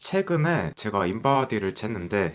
최근에 제가 인바디를 쟀는데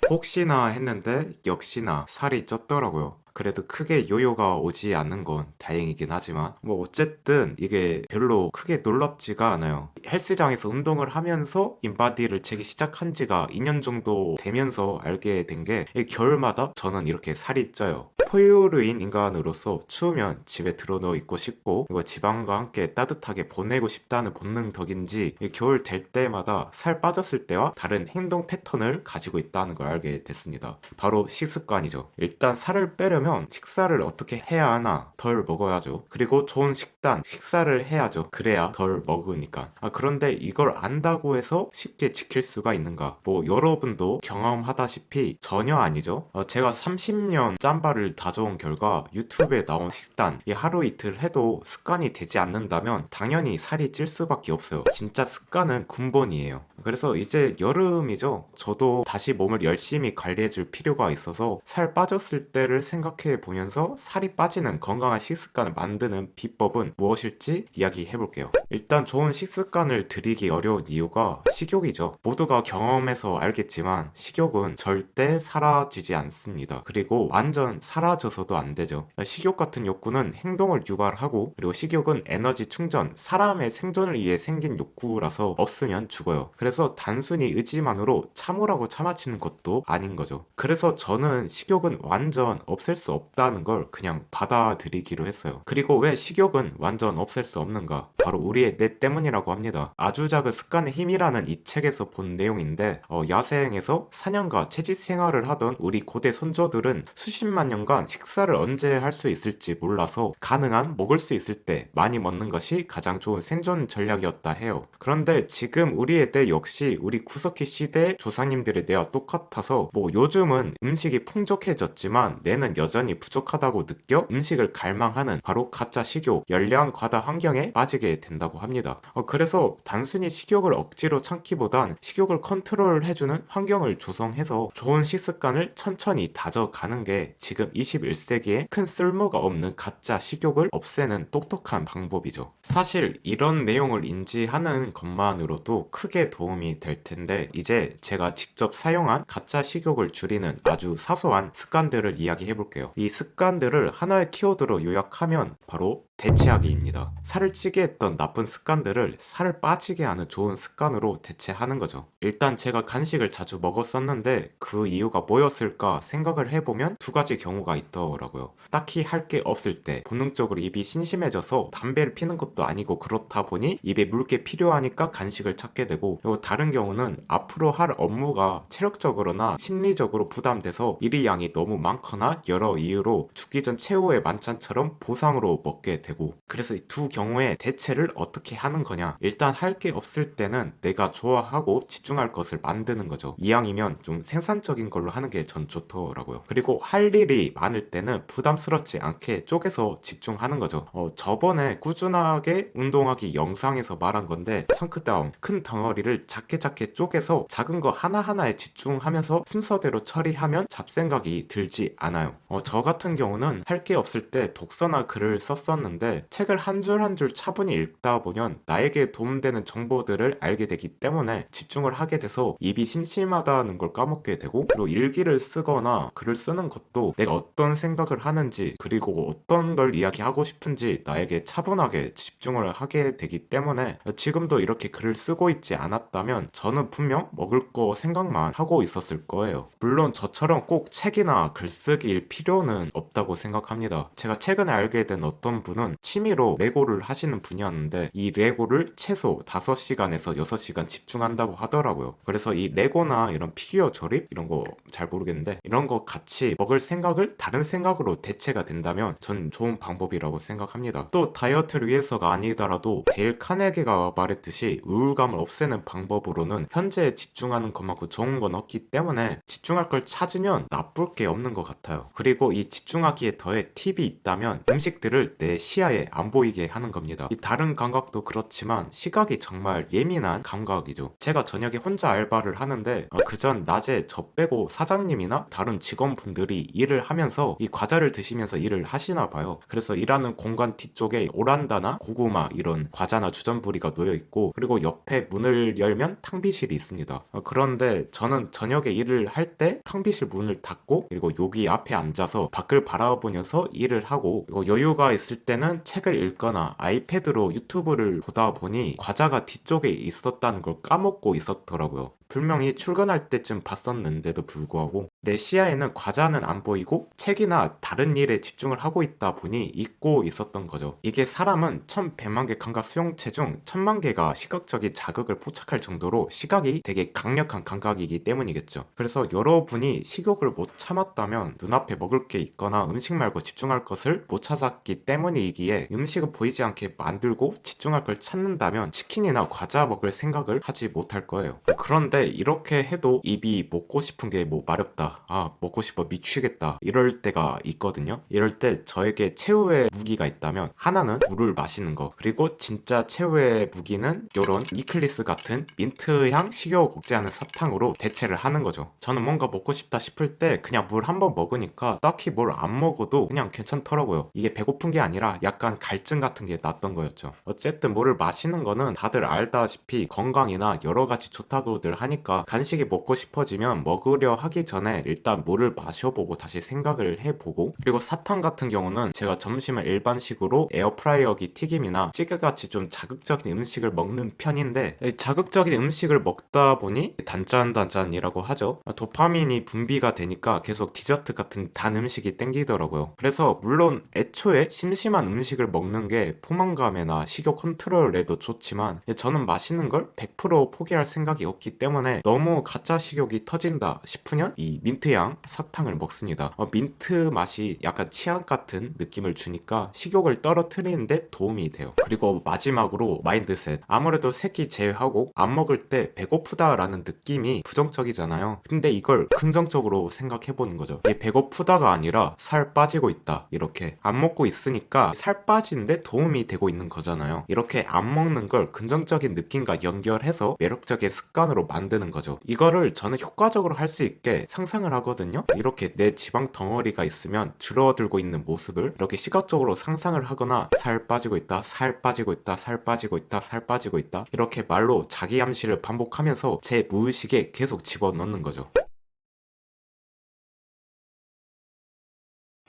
혹시나 했는데 역시나 살이 쪘더라고요. 그래도 크게 요요가 오지 않는 건 다행이긴 하지만 뭐 어쨌든 이게 별로 크게 놀랍지가 않아요. 헬스장에서 운동을 하면서 인바디를 재기 시작한 지가 2년 정도 되면서 알게 된 게 겨울마다 저는 이렇게 살이 쪄요. 포유류인 인간으로서 추우면 집에 들어누워 있고 싶고 그리고 지방과 함께 따뜻하게 보내고 싶다는 본능 덕인지 겨울 될 때마다 살 빠졌을 때와 다른 행동 패턴을 가지고 있다는 걸 알게 됐습니다. 바로 식습관이죠. 일단 살을 빼려면 식사를 어떻게 해야 하나? 덜 먹어야죠. 그리고 좋은 식사를 해야죠. 그래야 덜 먹으니까. 그런데 이걸 안다고 해서 쉽게 지킬 수가 있는가? 뭐 여러분도 경험하다시피 전혀 아니죠. 제가 30년 짬바를 다져온 결과 유튜브에 나온 식단 이 하루 이틀 해도 습관이 되지 않는다면 당연히 살이 찔 수밖에 없어요. 진짜 습관은 근본이에요. 그래서 이제 여름이죠. 저도 다시 몸을 열심히 관리해줄 필요가 있어서 살 빠졌을 때를 생각해 보면서 살이 빠지는 건강한 식습관을 만드는 비법은 무엇일지 이야기해 볼게요. 일단 좋은 식습관을 들이기 어려운 이유가 식욕이죠. 모두가 경험해서 알겠지만 식욕은 절대 사라지지 않습니다. 그리고 완전 사라져서도 안 되죠. 식욕 같은 욕구는 행동을 유발하고 그리고 식욕은 에너지 충전, 사람의 생존을 위해 생긴 욕구라서 없으면 죽어요. 그래서 단순히 의지만으로 참으라고 참아치는 것도 아닌 거죠. 그래서 저는 식욕은 완전 없앨 수 없다는 걸 그냥 받아들이기로 했어요. 그리고 왜 식욕은 완전 없앨 수 없는가? 바로 우리의 뇌 때문이라고 합니다. 아주 작은 습관의 힘이라는 이 책에서 본 내용인데 야생에서 사냥과 채집 생활을 하던 우리 고대 선조들은 수십만 년간 식사를 언제 할 수 있을지 몰라서 가능한 먹을 수 있을 때 많이 먹는 것이 가장 좋은 생존 전략이었다 해요. 그런데 지금 우리의 뇌 역시 우리 구석기 시대 조상님들의 뇌와 똑같아서 뭐 요즘은 음식이 풍족해졌지만 뇌는 여전히 부족하다고 느껴 음식을 갈망하는 바로 가짜 식욕, 열량 과다 환경에 빠지게 된다고 합니다. 그래서 단순히 식욕을 억지로 참기보단 식욕을 컨트롤해주는 환경을 조성해서 좋은 식습관을 천천히 다져가는 게 지금 21세기에 큰 쓸모가 없는 가짜 식욕을 없애는 똑똑한 방법이죠. 사실 이런 내용을 인지하는 것만으로도 크게 도움이 될 텐데 이제 제가 직접 사용한 가짜 식욕을 줄이는 아주 사소한 습관들을 이야기해 볼게요. 이 습관들을 하나의 키워드로 요약하면 바로 대체하기입니다. 살을 찌게 했던 나쁜 습관들을 살을 빠지게 하는 좋은 습관으로 대체하는 거죠. 일단 제가 간식을 자주 먹었었는데 그 이유가 뭐였을까 생각을 해보면 두 가지 경우가 있더라고요. 딱히 할 게 없을 때 본능적으로 입이 심심해져서 담배를 피는 것도 아니고 그렇다 보니 입에 물 게 필요하니까 간식을 찾게 되고, 그리고 다른 경우는 앞으로 할 업무가 체력적으로나 심리적으로 부담돼서 일의 양이 너무 많거나 여러 이유로 죽기 전 최후의 만찬처럼 보상으로 먹게 되고, 그래서 이 두 경우에 대체를 어떻게 하는 거냐? 일단 할 게 없을 때는 내가 좋아하고 집중할 것을 만드는 거죠. 이왕이면 좀 생산적인 걸로 하는 게 전 좋더라고요. 그리고 할 일이 많을 때는 부담스럽지 않게 쪼개서 집중하는 거죠. 저번에 꾸준하게 운동하기 영상에서 말한 건데 청크다운, 큰 덩어리를 작게 쪼개서 작은 거 하나하나에 집중하면서 순서대로 처리하면 잡생각이 들지 않아요. 저 같은 경우는 할 게 없을 때 독서나 글을 썼었는데 책을 한 줄 한 줄 차분히 읽다 보면 나에게 도움되는 정보들을 알게 되기 때문에 집중을 하게 돼서 입이 심심하다는 걸 까먹게 되고, 그리고 일기를 쓰거나 글을 쓰는 것도 내가 어떤 생각을 하는지 그리고 어떤 걸 이야기하고 싶은지 나에게 차분하게 집중을 하게 되기 때문에 지금도 이렇게 글을 쓰고 있지 않았다면 저는 분명 먹을 거 생각만 하고 있었을 거예요. 물론 저처럼 꼭 책이나 글쓰기일 필요는 없다고 생각합니다. 제가 최근에 알게 된 어떤 분은 취미로 레고를 하시는 분이었는데 이 레고를 최소 5시간에서 6시간 집중한다고 하더라고요. 그래서 이 레고나 이런 피규어 조립 이런 거 잘 모르겠는데 이런 거 같이 먹을 생각을 다른 생각으로 대체가 된다면 전 좋은 방법이라고 생각합니다. 또 다이어트를 위해서가 아니더라도 데일 카네기가 말했듯이 우울감을 없애는 방법으로는 현재에 집중하는 것만큼 좋은 건 없기 때문에 집중할 걸 찾으면 나쁠 게 없는 것 같아요. 그리고 이 집중하기에 더해 팁이 있다면 음식들을 내 시야에 안 보이게 하는 겁니다. 이 다른 감각도 그렇지만 시각이 정말 예민한 감각이죠. 제가 저녁에 혼자 알바를 하는데 그전 낮에 저 빼고 사장님이나 다른 직원분들이 일을 하면서 이 과자를 드시면서 일을 하시나 봐요. 그래서 일하는 공간 뒤쪽에 오란다나 고구마 이런 과자나 주전부리가 놓여 있고, 그리고 옆에 문을 열면 탕비실이 있습니다. 그런데 저는 저녁에 일을 할 때 탕비실 문을 닫고 그리고 여기 앞에 앉아서 밖을 바라보면서 일을 하고, 그리고 여유가 있을 때는 책을 읽거나 아이패드로 유튜브를 보다 보니 과자가 뒤쪽에 있었다는 걸 까먹고 있었더라고요. 분명히 출근할 때쯤 봤었는데도 불구하고 내 시야에는 과자는 안 보이고 책이나 다른 일에 집중을 하고 있다 보니 잊고 있었던 거죠. 이게 사람은 1100만 개 감각 수용체 중 1000만 개가 시각적인 자극을 포착할 정도로 시각이 되게 강력한 감각이기 때문이겠죠. 그래서 여러분이 식욕을 못 참았다면 눈앞에 먹을 게 있거나 음식 말고 집중할 것을 못 찾았기 때문이기에 음식은 보이지 않게 만들고 집중할 걸 찾는다면 치킨이나 과자 먹을 생각을 하지 못할 거예요. 그런데 이렇게 해도 입이 먹고 싶은 게 뭐 마렵다, 먹고 싶어 미치겠다 이럴 때가 있거든요. 이럴 때 저에게 최후의 무기가 있다면 하나는 물을 마시는 거, 그리고 진짜 최후의 무기는 요런 이클리스 같은 민트향 식욕을 억제하는 사탕으로 대체를 하는 거죠. 저는 뭔가 먹고 싶다 싶을 때 그냥 물 한 번 먹으니까 딱히 뭘 안 먹어도 그냥 괜찮더라고요. 이게 배고픈 게 아니라 약간 갈증 같은 게 났던 거였죠. 어쨌든 물을 마시는 거는 다들 알다시피 건강이나 여러 가지 좋다고들 하니까 간식이 먹고 싶어지면 먹으려 하기 전에 일단 물을 마셔보고 다시 생각을 해보고, 그리고 사탕 같은 경우는 제가 점심을 일반식으로 에어프라이어기 튀김이나 찌개같이 좀 자극적인 음식을 먹는 편인데, 자극적인 음식을 먹다 보니 단짠단짠이라고 하죠. 도파민이 분비가 되니까 계속 디저트 같은 단 음식이 땡기더라고요. 그래서 물론 애초에 심심한 음식을 먹는 게 포만감이나 식욕 컨트롤에도 좋지만 저는 맛있는 걸 100% 포기할 생각이 없기 때문에 너무 가짜 식욕이 터진다 싶으면 이 민트향 사탕을 먹습니다. 민트 맛이 약간 치약 같은 느낌을 주니까 식욕을 떨어뜨리는데 도움이 돼요. 그리고 마지막으로 마인드셋. 아무래도 새끼 제외하고 안 먹을 때 배고프다라는 느낌이 부정적이잖아요. 근데 이걸 긍정적으로 생각해보는 거죠. 배고프다가 아니라 살 빠지고 있다, 이렇게 안 먹고 있으니까 살 빠지는데 도움이 되고 있는 거잖아요. 이렇게 안 먹는 걸 긍정적인 느낌과 연결해서 매력적인 습관으로 만드는 거죠. 이거를 저는 효과적으로 할 수 있게 상상을 하거든요. 이렇게 내 지방 덩어리가 있으면 줄어들고 있는 모습을 이렇게 시각적으로 상상을 하거나 살 빠지고 있다, 살 빠지고 있다, 살 빠지고 있다, 살 빠지고 있다, 이렇게 말로 자기 암시를 반복하면서 제 무의식에 계속 집어넣는 거죠.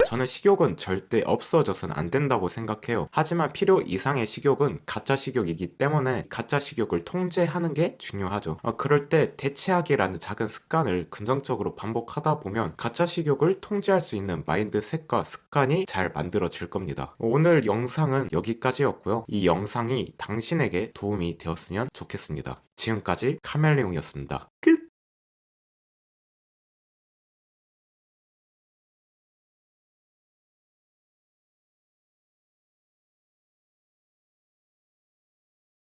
저는 식욕은 절대 없어져서는 안 된다고 생각해요. 하지만 필요 이상의 식욕은 가짜 식욕이기 때문에 가짜 식욕을 통제하는 게 중요하죠. 그럴 때 대체하기라는 작은 습관을 긍정적으로 반복하다 보면 가짜 식욕을 통제할 수 있는 마인드셋과 습관이 잘 만들어질 겁니다. 오늘 영상은 여기까지였고요. 이 영상이 당신에게 도움이 되었으면 좋겠습니다. 지금까지 카멜레온이었습니다. 끝!